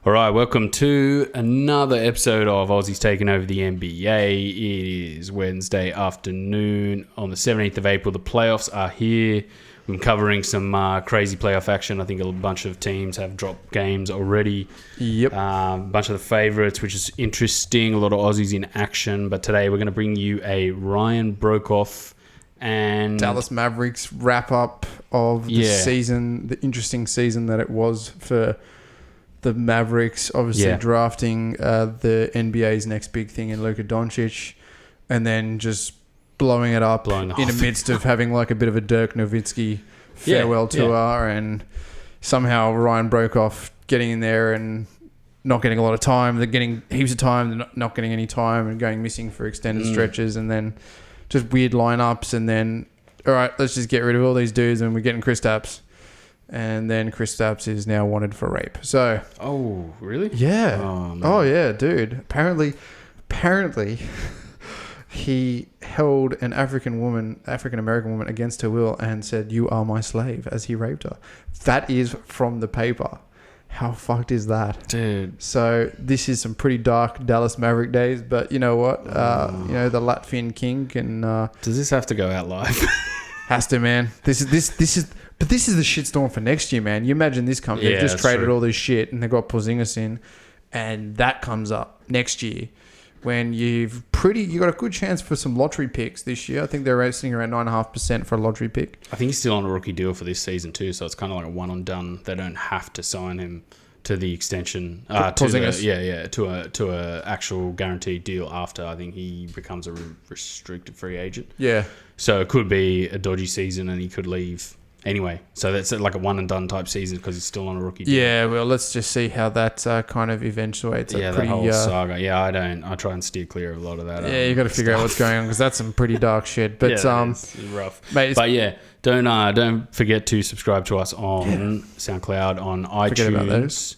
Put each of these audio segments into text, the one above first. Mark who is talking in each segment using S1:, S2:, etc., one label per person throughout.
S1: All right, welcome to another episode of Aussies Taking Over the NBA. It is Wednesday afternoon on the 17th of April. The playoffs are here. I'm covering some crazy playoff action. I think a bunch of teams have dropped games already.
S2: Yep.
S1: A bunch of the favourites, which is interesting. A lot of Aussies in action. But today we're going to bring you a Ryan Broekhoff and
S2: Dallas Mavericks wrap up of the season, the interesting season that it was for the Mavericks, obviously drafting the NBA's next big thing in Luka Doncic, and then just blowing it up in the midst of having like a bit of a Dirk Nowitzki farewell tour, and somehow Ryan Broekhoff getting in there and not getting a lot of time. They're getting heaps of time, they're not getting any time, and going missing for extended stretches, and then just weird lineups, and then all right, let's just get rid of all these dudes, and we're getting Kristaps. And then Kristaps is now wanted for rape. So,
S1: oh, really?
S2: Yeah.
S1: Oh,
S2: oh yeah, dude. Apparently, he held an African American woman against her will and said, "You are my slave," as he raped her. That is from the paper. How fucked is that,
S1: dude?
S2: So this is some pretty dark Dallas Maverick days. But you know what? You know, the Latvian king can.
S1: Does this have to go out live?
S2: Has to, man. This is. But this is the shitstorm for next year, man. You imagine this comes. They've just traded all this shit and they got Porzingis in, and that comes up next year when you got a good chance for some lottery picks this year. I think they're sitting around 9.5% for a lottery pick.
S1: I think he's still on a rookie deal for this season too, so it's kind of like a one and done. They don't have to sign him to the extension to a actual guaranteed deal after. I think he becomes a restricted free agent.
S2: Yeah. So
S1: it could be a dodgy season and he could leave. Anyway, so that's like a one and done type season because he's still on a rookie deal.
S2: Yeah, well, let's just see how that kind of eventuates.
S1: The whole saga. Yeah, I try and steer clear of a lot of that.
S2: Yeah, you got to figure out what's going on because that's some pretty dark shit. But
S1: it's rough. Mate, but yeah, don't forget to subscribe to us on SoundCloud, on iTunes. Forget about those.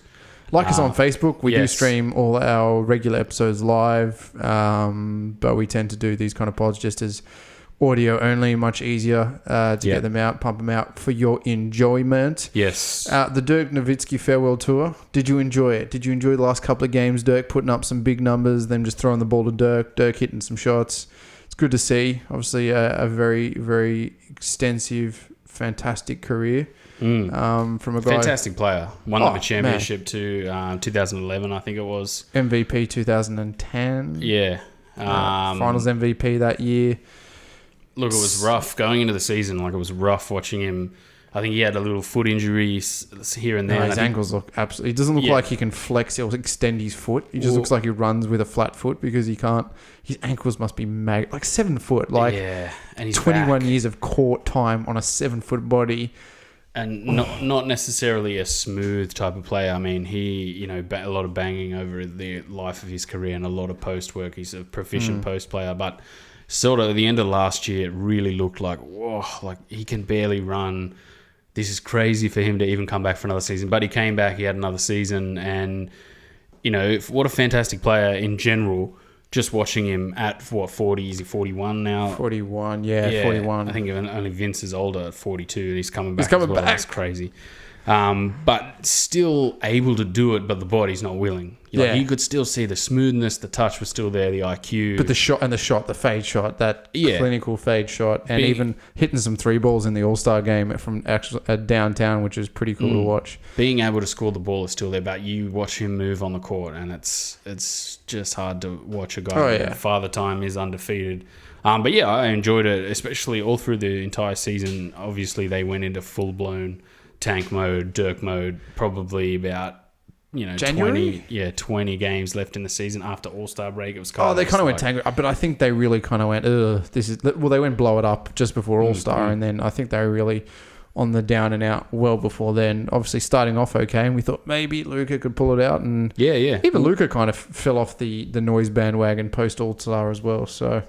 S2: Like us on Facebook. We do stream all our regular episodes live, but we tend to do these kind of pods just as audio only, much easier to get them out, pump them out for your enjoyment.
S1: Yes.
S2: The Dirk Nowitzki farewell tour. Did you enjoy it? Did you enjoy the last couple of games? Dirk putting up some big numbers, then just throwing the ball to Dirk hitting some shots. It's good to see. Obviously, a very, very extensive, fantastic career from a guy.
S1: Fantastic player. Won the championship to 2011, I think it was.
S2: MVP 2010.
S1: Yeah.
S2: Finals MVP that year.
S1: Look, it was rough going into the season. Like, it was rough watching him. I think he had a little foot injury here and there.
S2: No, his ankles look absolutely... He doesn't look like he can flex or extend his foot. He just looks like he runs with a flat foot because he can't... His ankles must be like 7 foot. Like,
S1: and he's
S2: 21 years of court time on a 7 foot body.
S1: And not necessarily a smooth type of player. I mean, he, a lot of banging over the life of his career and a lot of post work. He's a proficient post player, but... Sort of at the end of last year, it really looked like, whoa, like he can barely run. This is crazy for him to even come back for another season. But he came back, he had another season, and, what a fantastic player in general. Just watching him at, 40? Is he 41 now?
S2: 41, yeah, 41.
S1: I think only Vince is older at 42, and he's coming back as well. That's crazy. But still able to do it, but the body's not willing. You could still see the smoothness, the touch was still there, the IQ.
S2: But the fade shot, that clinical fade shot, and even hitting some 3 balls in the All-Star game from downtown, which is pretty cool to watch.
S1: Being able to score the ball is still there, but you watch him move on the court, and it's just hard to watch a guy. Father Time is undefeated. But yeah, I enjoyed it, especially all through the entire season. Obviously, they went into full-blown tank mode, Dirk mode, probably about 20 games left in the season after All-Star break. It was
S2: they kind of went tank, but I think they really kind of went, they went blow it up just before All-Star, and then I think they were really on the down and out well before then. Obviously starting off okay, and we thought maybe Luka could pull it out, and even Luka kind of fell off the noise bandwagon post All-Star as well. So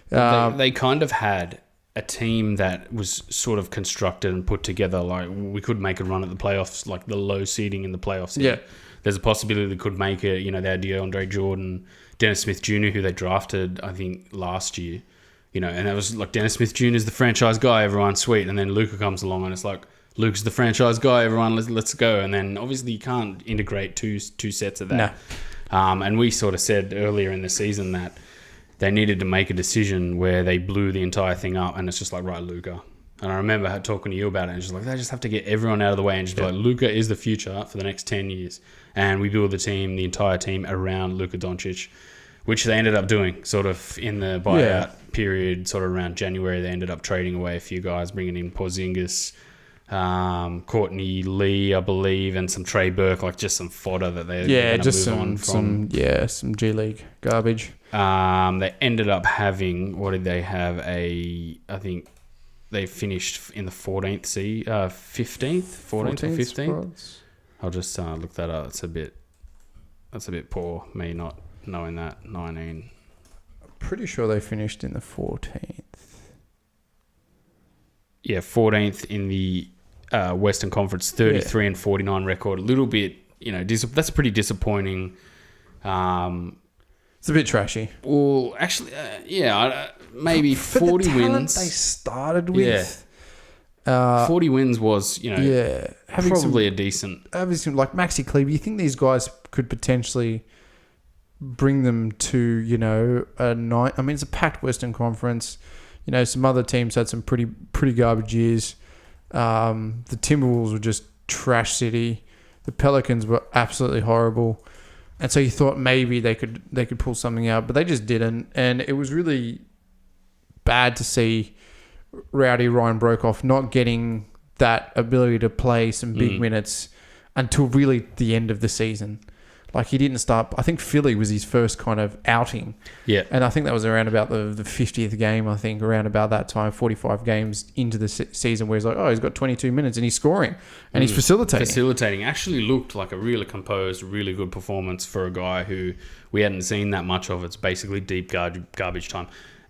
S1: they kind of had a team that was sort of constructed and put together. Like, we could make a run at the playoffs, like the low seeding in the playoffs.
S2: Yeah.
S1: There's a possibility they could make it. They had DeAndre Jordan, Dennis Smith Jr., who they drafted, I think, last year. And that was like Dennis Smith Jr. is the franchise guy, everyone's sweet. And then Luka comes along and it's like, Luke's the franchise guy. Everyone, let's go. And then obviously you can't integrate two sets of that.
S2: No.
S1: And we sort of said earlier in the season that they needed to make a decision where they blew the entire thing up, and it's just like, right, Luka. And I remember talking to you about it, and just like, they just have to get everyone out of the way and just be like, Luka is the future for the next 10 years. And we build the entire team around Luka Doncic, which they ended up doing sort of in the buyout period, sort of around January. They ended up trading away a few guys, bringing in Porzingis, Courtney Lee, I believe, and some Trey Burke, like just some fodder that they're going to move on from.
S2: Some G League garbage.
S1: They ended up having, what did they have? I think they finished in the 14th 14th or 15th. I'll just look that up. That's a bit poor, me not knowing that. 19.
S2: I'm pretty sure they finished in the 14th.
S1: Yeah, 14th in the Western Conference, 33 and 49 record. A little bit, that's pretty disappointing.
S2: It's a bit trashy.
S1: Well, actually, maybe
S2: for
S1: 40
S2: the talent
S1: wins.
S2: They started with.
S1: 40 wins was, probably a decent.
S2: Having some, like Maxi Kleber, you think these guys could potentially bring them to, a night? I mean, it's a packed Western Conference. Some other teams had some pretty garbage years. The Timberwolves were just trash city. The Pelicans were absolutely horrible. And so you thought maybe they could pull something out, but they just didn't. And it was really bad to see Rowdy Ryan Broekhoff not getting that ability to play some big minutes until really the end of the season. Like, he didn't start. I think Philly was his first kind of outing.
S1: Yeah.
S2: And I think that was around about the 50th game, I think, around about that time, 45 games into the season, where he's like, he's got 22 minutes and he's scoring and he's facilitating.
S1: Actually looked like a really composed, really good performance for a guy who we hadn't seen that much of. It's basically deep garbage time.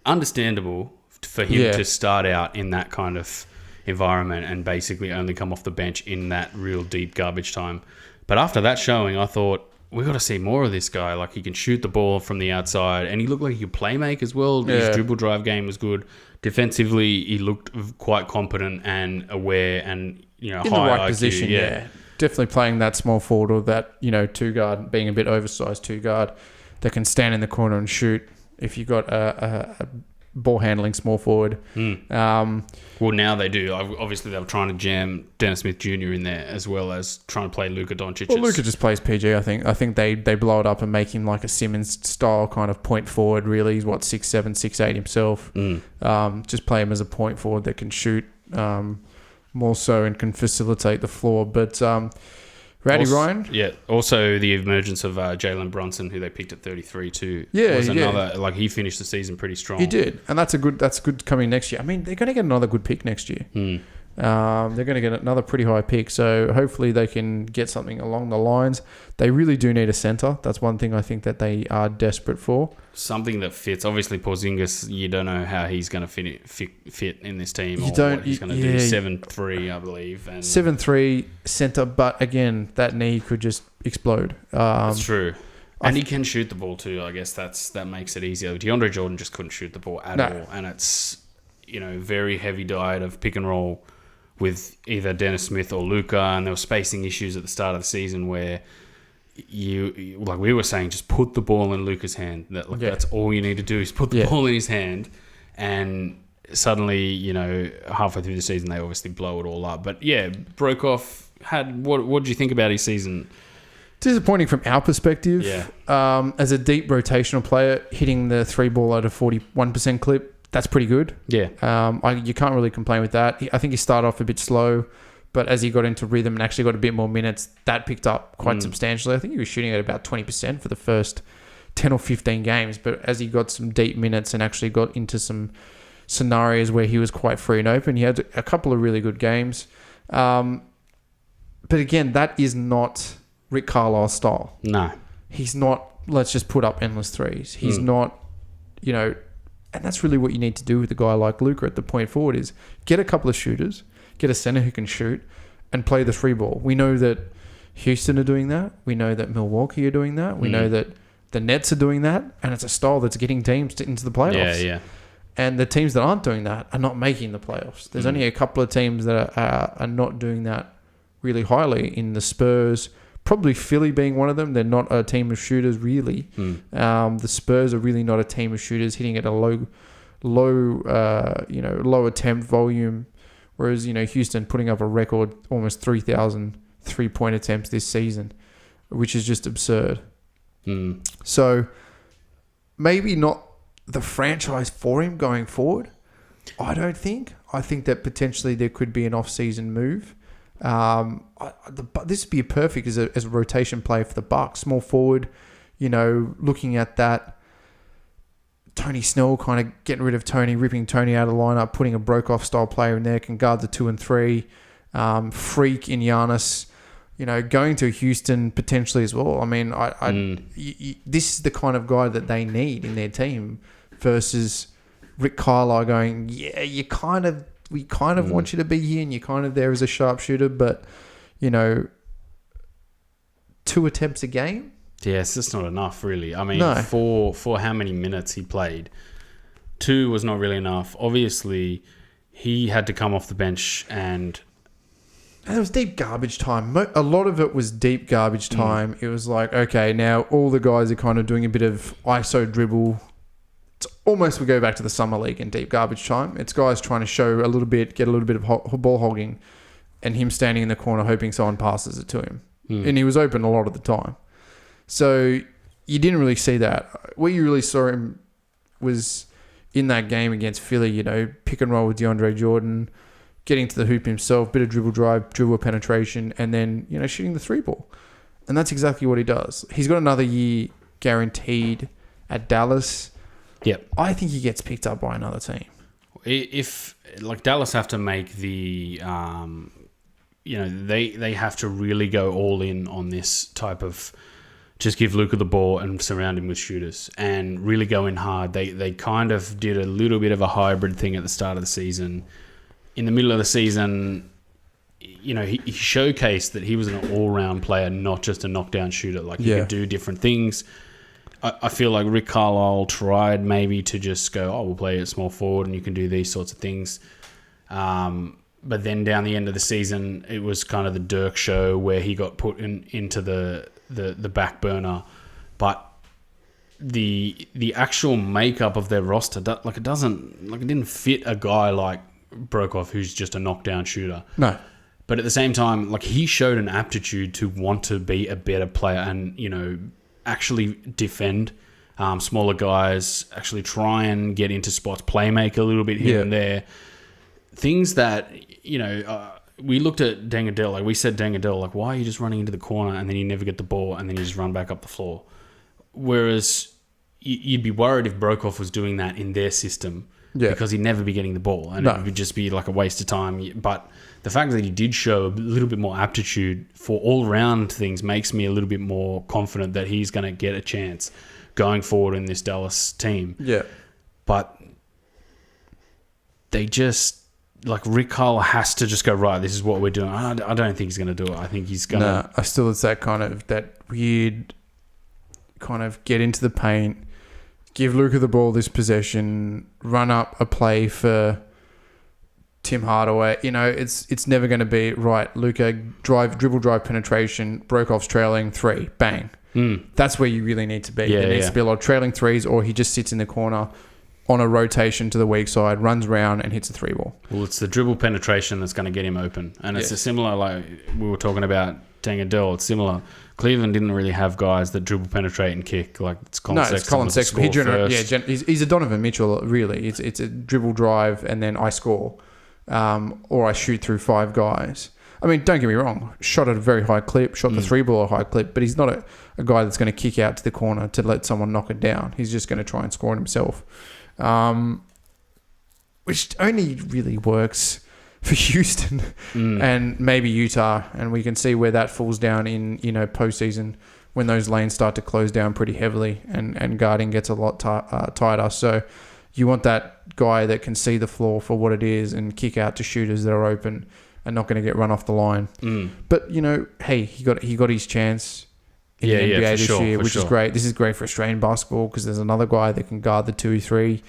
S1: Understandable for him to start out in that kind of environment and basically only come off the bench in that real deep garbage time. But after that showing, I thought, we got to see more of this guy. Like, he can shoot the ball from the outside, and he looked like he could play make as well. Yeah. His dribble drive game was good. Defensively, he looked quite competent and aware, and in
S2: high
S1: the right
S2: IQ. Position. Yeah, definitely playing that small forward or that two guard, being a bit oversized 2 guard that can stand in the corner and shoot. If you got a ball handling small forward.
S1: Well, now they do. Obviously, they were trying to jam Dennis Smith Jr. in there, as well as trying to play Luka Doncic.
S2: Well, Luka just plays PG, I think. I think they blow it up and make him like a Simmons-style kind of point forward, really. He's, 6'7", 6'8" himself. Just play him as a point forward that can shoot more so and can facilitate the floor. But Ryan?
S1: Yeah. Also, the emergence of Jalen Brunson, who they picked at 33 too.
S2: Yeah,
S1: was another, like, he finished the season pretty strong.
S2: He did. And that's good coming next year. I mean, they're going to get another good pick next year. They're going to get another pretty high pick. So hopefully they can get something along the lines. They really do need a center. That's one thing I think that they are desperate for.
S1: Something that fits. Obviously, Porzingis, you don't know how he's going to fit in this team.
S2: He's going to
S1: do 7'3", I believe. And
S2: 7'3" center, but again, that knee could just explode.
S1: That's true. And he can shoot the ball too. I guess that makes it easier. DeAndre Jordan just couldn't shoot the ball at all. And it's, very heavy diet of pick and roll with either Dennis Smith or Luka, and there were spacing issues at the start of the season where you like we were saying, just put the ball in Luka's hand. That's all you need to do is put the ball in his hand, and suddenly, halfway through the season they obviously blow it all up. But yeah, Broekhoff had what did you think about his season?
S2: Disappointing from our perspective.
S1: Yeah.
S2: As a deep rotational player, hitting the 3 ball at a 41% clip, that's pretty good.
S1: Yeah.
S2: You can't really complain with that. I think he started off a bit slow, but as he got into rhythm and actually got a bit more minutes, that picked up quite substantially. I think he was shooting at about 20% for the first 10 or 15 games, but as he got some deep minutes and actually got into some scenarios where he was quite free and open, he had a couple of really good games. But again, that is not Rick Carlisle's style.
S1: No.
S2: He's not, let's just put up endless threes. He's not, and that's really what you need to do with a guy like Luka at the point forward is get a couple of shooters, get a center who can shoot, and play the 3 ball. We know that Houston are doing that. We know that Milwaukee are doing that. We know that the Nets are doing that, and it's a style that's getting teams into the playoffs.
S1: Yeah.
S2: And the teams that aren't doing that are not making the playoffs. There's only a couple of teams that are not doing that really highly. In the Spurs, probably Philly being one of them. They're not a team of shooters, really. The Spurs are really not a team of shooters, hitting at a low attempt volume. Whereas, Houston putting up a record almost 3,000 3-point attempts this season, which is just absurd. So maybe not the franchise for him going forward. I don't think. I think that potentially there could be an off-season move. This would be perfect as a rotation play for the Bucks. Small forward, looking at that. Tony Snell kind of getting rid of Tony, ripping Tony out of the lineup, putting a Broekhoff style player in there, can guard the 2 and 3. Freak in Giannis, going to Houston potentially as well. I mean, this is the kind of guy that they need in their team versus Rick Carlisle going, we kind of want you to be here and you're kind of there as a sharpshooter, but, 2 attempts a game?
S1: Yeah, it's just not enough, really. I mean, for how many minutes he played, 2 was not really enough. Obviously, he had to come off the bench and
S2: it was deep garbage time. A lot of it was deep garbage time. It was like, okay, now all the guys are kind of doing a bit of ISO dribble. It's almost we go back to the summer league in deep garbage time. It's guys trying to show a little bit, get a little bit of ball hogging, and him standing in the corner hoping someone passes it to him. And he was open a lot of the time. So you didn't really see that. Where you really saw him was in that game against Philly, pick and roll with DeAndre Jordan, getting to the hoop himself, bit of dribble drive, dribble penetration, and then, shooting the 3-ball. And that's exactly what he does. He's got another year guaranteed at Dallas.
S1: Yep.
S2: I think he gets picked up by another team.
S1: If, Dallas have to make the, they have to really go all in on this type of just give Luka the ball and surround him with shooters and really go in hard. They kind of did a little bit of a hybrid thing at the start of the season. In the middle of the season, he showcased that he was an all-round player, not just a knockdown shooter. He could do different things. I feel like Rick Carlisle tried maybe to just go, we'll play at small forward and you can do these sorts of things. But then down the end of the season, it was kind of the Dirk show where he got put into the back burner. But the actual makeup of their roster, it didn't fit a guy like Broekhoff, who's just a knockdown shooter.
S2: No.
S1: But at the same time, he showed an aptitude to want to be a better player and, actually defend smaller guys, actually try and get into spots, playmaker a little bit here and there. Things that, we looked at Dangadell, we said Dangadell, why are you just running into the corner and then you never get the ball and then you just run back up the floor? Whereas you'd be worried if Broekhoff was doing that in their system because he'd never be getting the ball and it would just be a waste of time. But the fact that he did show a little bit more aptitude for all-round things makes me a little bit more confident that he's going to get a chance going forward in this Dallas team.
S2: Yeah.
S1: But they just... Rick Carlisle has to just go, right, this is what we're doing. I don't think he's going to do it. I think he's going to...
S2: No, I still, it's that weird kind of get into the paint, give Luka the ball this possession, run up a play for Tim Hardaway. It's never going to be, right, Luka, dribble drive penetration, Broekhoff's trailing, 3, bang. That's where you really need to be. There needs to be a lot of trailing threes, or he just sits in the corner on a rotation to the weak side, runs around and hits a 3-ball.
S1: Well, it's the dribble penetration that's going to get him open. And it's a similar, we were talking about Tangadell, it's similar. Cleveland didn't really have guys that dribble, penetrate and kick. It's Colin Sexton.
S2: It's Colin Sexton. He's a Donovan Mitchell, really. It's a dribble drive and then I score. Or I shoot through 5 guys. I mean, don't get me wrong. Shot at a very high clip, shot the 3-ball at a high clip, but he's not a guy that's going to kick out to the corner to let someone knock it down. He's just going to try and score it himself. Which only really works for Houston and maybe Utah, and we can see where that falls down in postseason when those lanes start to close down pretty heavily and guarding gets a lot tighter. So you want that guy that can see the floor for what it is and kick out to shooters that are open and not going to get run off the line. But hey, he got his chance in the NBA this year, which is great. This is great for Australian basketball because there's another guy that can guard the 2-3.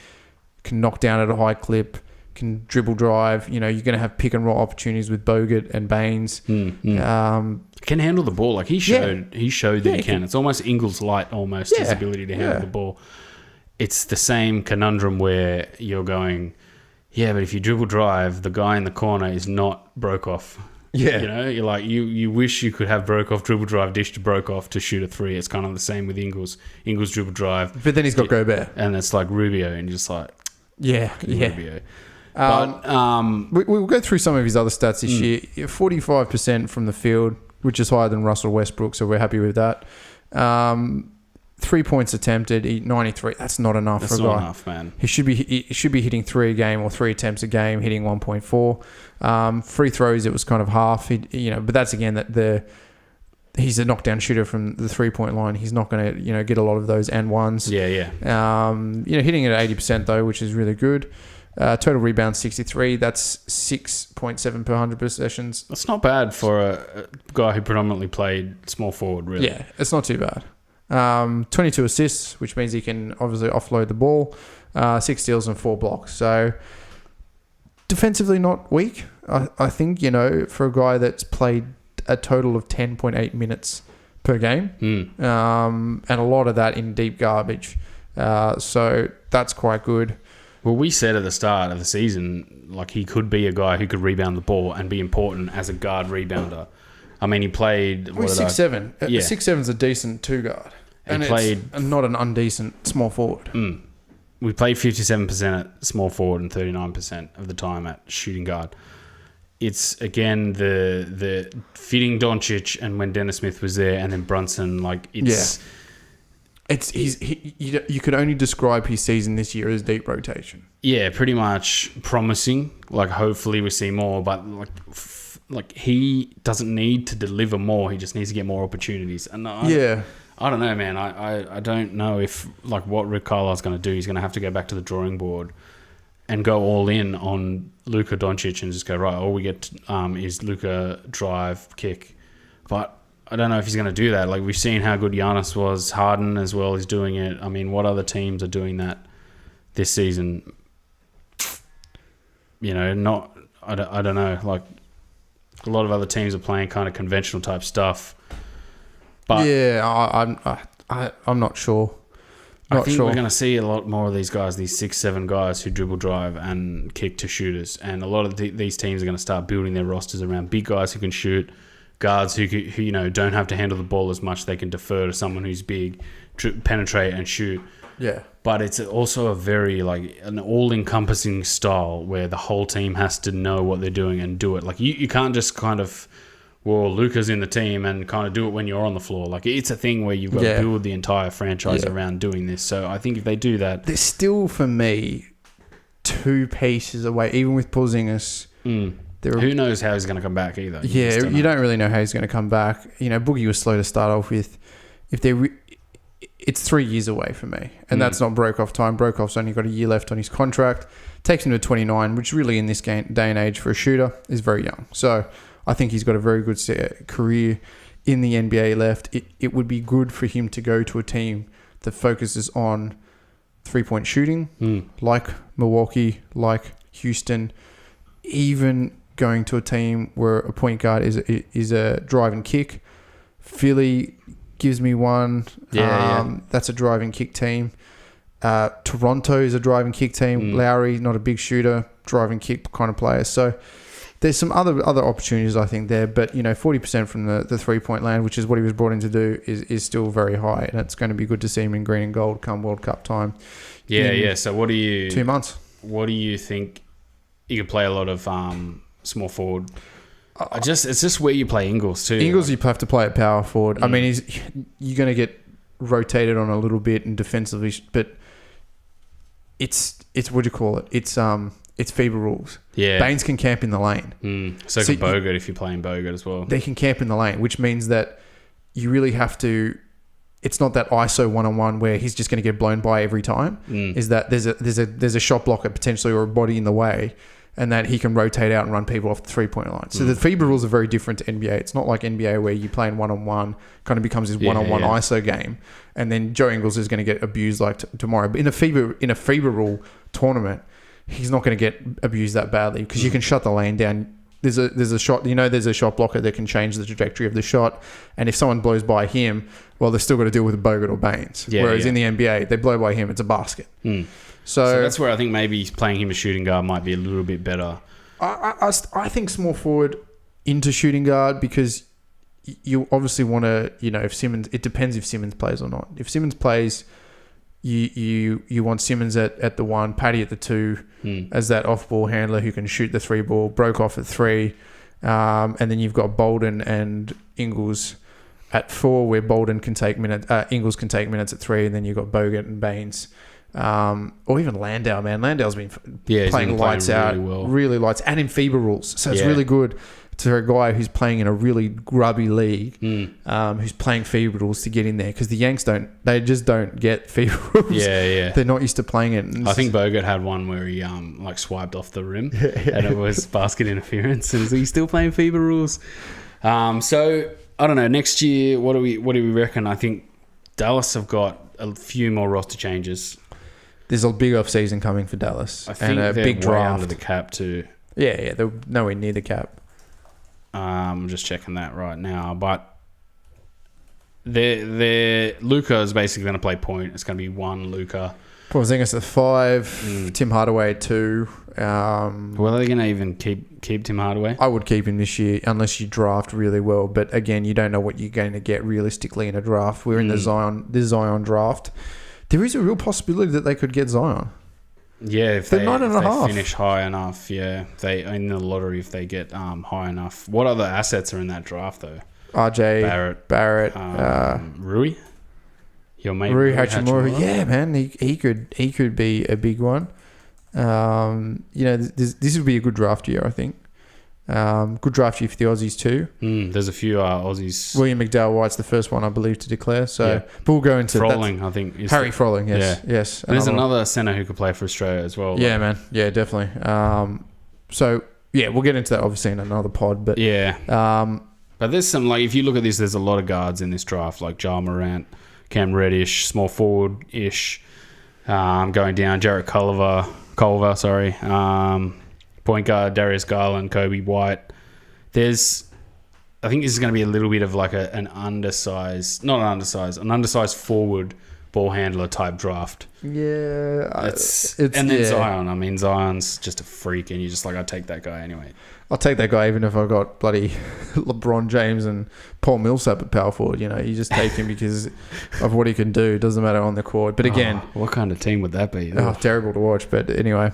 S2: can knock down at a high clip, can dribble drive. You know, you're going to have pick and roll opportunities with Bogut and Baines.
S1: Can handle the ball. Like he showed that he can. It's almost Ingles light, almost his ability to handle the ball. It's the same conundrum where you're going, yeah, but if you dribble drive, the guy in the corner is not Broekhoff. Yeah. You know, you're like, you wish you could have Broekhoff dribble drive, dish to Broekhoff to shoot a three. It's kind of the same with Ingles. Ingles dribble drive.
S2: But then he's got Gobert.
S1: And it's like Rubio, and you're just like, Rubio.
S2: We'll go through some of his other stats this year. 45% from the field, which is higher than Russell Westbrook, so we're happy with that. 3 points attempted, 93. That's not enough for a guy. That's not enough, man. He should be hitting 3 a game or 3 attempts a game, hitting 1.4. Free throws, it was kind of half. But that's again he's a knockdown shooter from the 3-point line. He's not going to get a lot of those and ones.
S1: Yeah.
S2: Hitting it at 80% though, which is really good. Total rebounds 63. That's 6.7 per 100 possessions.
S1: That's not bad for a guy who predominantly played small forward, really.
S2: Yeah, it's not too bad. 22 assists, which means he can obviously offload the ball. 6 steals and 4 blocks. So defensively not weak. I think, for a guy that's played a total of 10.8 minutes per game. And a lot of that in deep garbage. So that's quite good.
S1: Well, we said at the start of the season, like he could be a guy who could rebound the ball and be important as a guard rebounder. I mean, he played...
S2: He's 6'7". Yeah. 6'7's a decent 2-guard. And it's not an undecent small forward.
S1: We played 57% at small forward and 39% of the time at shooting guard. It's, again, the fitting Doncic and when Dennis Smith was there and then Brunson, like it's... Yeah.
S2: You could only describe his season this year as deep rotation.
S1: Yeah, pretty much promising. Like, hopefully we see more, but like he doesn't need to deliver more. He just needs to get more opportunities. And I don't know, man. I don't know if like what Rick Carlisle's going to do. He's going to have to go back to the drawing board and go all in on Luka Doncic and just go, right, all we get is Luka drive, kick. But I don't know if he's going to do that. Like, we've seen how good Giannis was. Harden as well is doing it. I mean, what other teams are doing that this season? I don't know. Like, a lot of other teams are playing kind of conventional type stuff. But
S2: yeah, I'm not sure.
S1: I think we're going to see a lot more of these guys, these 6'7" guys who dribble drive and kick to shooters. And a lot of these teams are going to start building their rosters around big guys who can shoot, guards who don't have to handle the ball as much. They can defer to someone who's big, penetrate and shoot.
S2: Yeah.
S1: But it's also a very an all-encompassing style where the whole team has to know what they're doing and do it. Like you can't just kind of, Luka's in the team and kind of do it when you're on the floor. Like it's a thing where you've got to build the entire franchise around doing this. So I think if they do that,
S2: there's still for me 2 pieces away, even with Porzingis.
S1: Who knows how he's going to come back either?
S2: You don't really know how he's going to come back. Boogie was slow to start off with. It's 3 years away for me, and that's not Broekhoff time. Broekhoff's only got a year left on his contract. Takes him to 29, which really in this day and age for a shooter is very young. So I think he's got a very good career in the NBA left. It would be good for him to go to a team that focuses on 3-point shooting, like Milwaukee, like Houston, even going to a team where a point guard is a drive and kick. Philly gives me one. That's a drive and kick team. Toronto is a drive and kick team. Lowry, not a big shooter, drive and kick kind of player. So there's some other opportunities I think there, but 40% from the 3-point land, which is what he was brought in to do, is still very high, and it's going to be good to see him in green and gold come World Cup time.
S1: So what do you
S2: 2 months?
S1: What do you think? You could play a lot of small forward. It's just where you play Ingles too.
S2: Ingles, you have to play at power forward. I mean, you're going to get rotated on a little bit and defensively, but it's what do you call it? It's FIBA rules.
S1: Yeah,
S2: Baines can camp in the lane.
S1: So can Bogut if you're playing Bogut as well.
S2: They can camp in the lane, which means that you really have to. It's not that ISO 1-on-1 where he's just going to get blown by every time. Is that there's a shot blocker potentially or a body in the way. and that he can rotate out and run people off the three-point line. So the FIBA rules are very different to NBA. It's not like NBA where you play in one-on-one, kind of becomes this one-on-one ISO game, and then Joe Ingles is going to get abused like tomorrow. But in a FIBA rule tournament, he's not going to get abused that badly because you can shut the lane down. There's a shot, there's a shot blocker that can change the trajectory of the shot, and if someone blows by him, well, they're still got to deal with Bogut or Baines. Whereas in the NBA, they blow by him, it's a basket. So
S1: that's where I think maybe playing him as shooting guard might be a little bit better.
S2: I think small forward into shooting guard because you obviously want to, if Simmons, it depends if Simmons plays or not. If Simmons plays, you want Simmons at the 1, Paddy at the 2 as that off-ball handler who can shoot the 3 ball, Broekhoff at 3, and then you've got Bolden and Ingles at 4 where Bolden can take minutes, Ingles can take minutes at 3, and then you've got Bogut and Baines. Or even Landau, man. Landau's been playing lights out, really lights, and in FIBA rules. So it's really good to a guy who's playing in a really grubby league, who's playing FIBA rules to get in there because the Yanks just don't get FIBA rules. They're not used to playing it.
S1: I think Bogut had one where he swiped off the rim and it was basket interference, and so he's still playing FIBA rules. So I don't know. Next year, what do we reckon? I think Dallas have got a few more roster changes.
S2: There's a big off season coming for Dallas.
S1: I think and a big draft under the cap too.
S2: Yeah, they're nowhere near the cap.
S1: I'm just checking that right now, but Luka is basically going to play point. It's going to be 1 Luka.
S2: Porzingis at 5, Tim Hardaway at 2.
S1: Well, are they going to even keep Tim Hardaway?
S2: I would keep him this year unless you draft really well. But again, you don't know what you're going to get realistically in a draft. We're in the Zion draft. There is a real possibility that they could get Zion.
S1: Yeah, if they finish high enough. Yeah, they in the lottery if they get high enough. What other assets are in that draft though?
S2: RJ Barrett,
S1: Rui. Your mate
S2: Rui Hachimura. Yeah, man, he could be a big one. This would be a good draft year, I think. Good draft year for the Aussies too.
S1: There's a few Aussies.
S2: William McDowell-White's the first one, I believe, to declare. So, but we'll go into
S1: Froling, I think.
S2: Harry Froling, yes.
S1: And there's another centre who could play for Australia as well.
S2: Yeah, man. Yeah, definitely. We'll get into that obviously in another pod. But
S1: but there's some, if you look at this, there's a lot of guards in this draft, like Ja Morant, Cam Reddish, small forward-ish, going down, Jarrett Culver, point guard, Darius Garland, Kobe White. I think this is going to be a little bit of like an undersized forward ball handler type draft.
S2: Yeah.
S1: Zion. I mean, Zion's just a freak, and you're just like, I'd take that guy anyway.
S2: I'll take that guy even if I got bloody LeBron James and Paul Millsap at power forward. You just take him because of what he can do. It doesn't matter on the court. But again...
S1: what kind of team would that be?
S2: Terrible to watch. But anyway...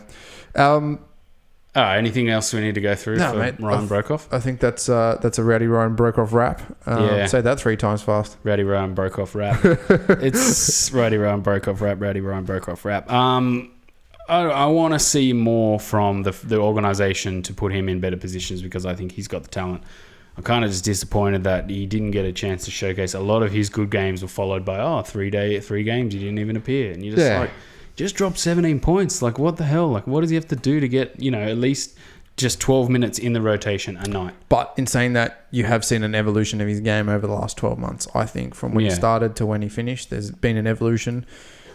S1: anything else we need to go through Ryan Broekhoff?
S2: I think that's a Rowdy Ryan Broekhoff rap. Say that 3 times fast.
S1: Rowdy Ryan Broekhoff rap. It's Rowdy Ryan Broekhoff rap. Rowdy Ryan Broekhoff rap. I want to see more from the organisation to put him in better positions because I think he's got the talent. I'm kind of just disappointed that he didn't get a chance to showcase. A lot of his good games were followed by 3 games he didn't even appear, and you're just just dropped 17 points. Like, what the hell? Like, what does he have to do to get, at least just 12 minutes in the rotation a night? But
S2: in saying that, you have seen an evolution of his game over the last 12 months, I think. From when he started to when he finished, there's been an evolution.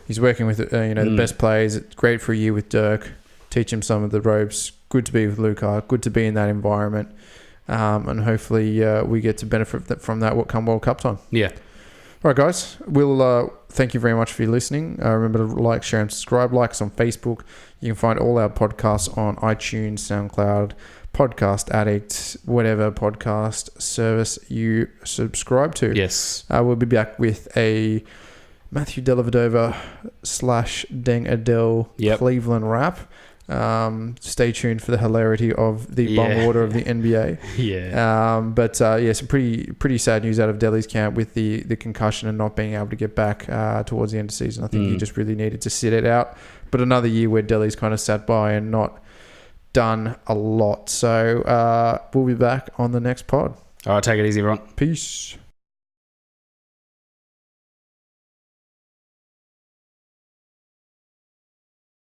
S2: He's working with, the best players. It's great for a year with Dirk. Teach him some of the ropes. Good to be with Luka. Good to be in that environment. And hopefully we get to benefit from that come World Cup time. Yeah. All right, guys. We'll thank you very much for listening. Remember to like, share, and subscribe. Like us on Facebook. You can find all our podcasts on iTunes, SoundCloud, Podcast Addict, whatever podcast service you subscribe to. Yes. We'll be back with a Matthew Dellavedova / Deng Adele Cleveland rap. Stay tuned for the hilarity of the bomb order of the NBA. Some pretty sad news out of Delhi's camp with the concussion and not being able to get back towards the end of the season. I think he just really needed to sit it out. But another year where Delhi's kind of sat by and not done a lot. So we'll be back on the next pod. All right, take it easy, everyone. Peace.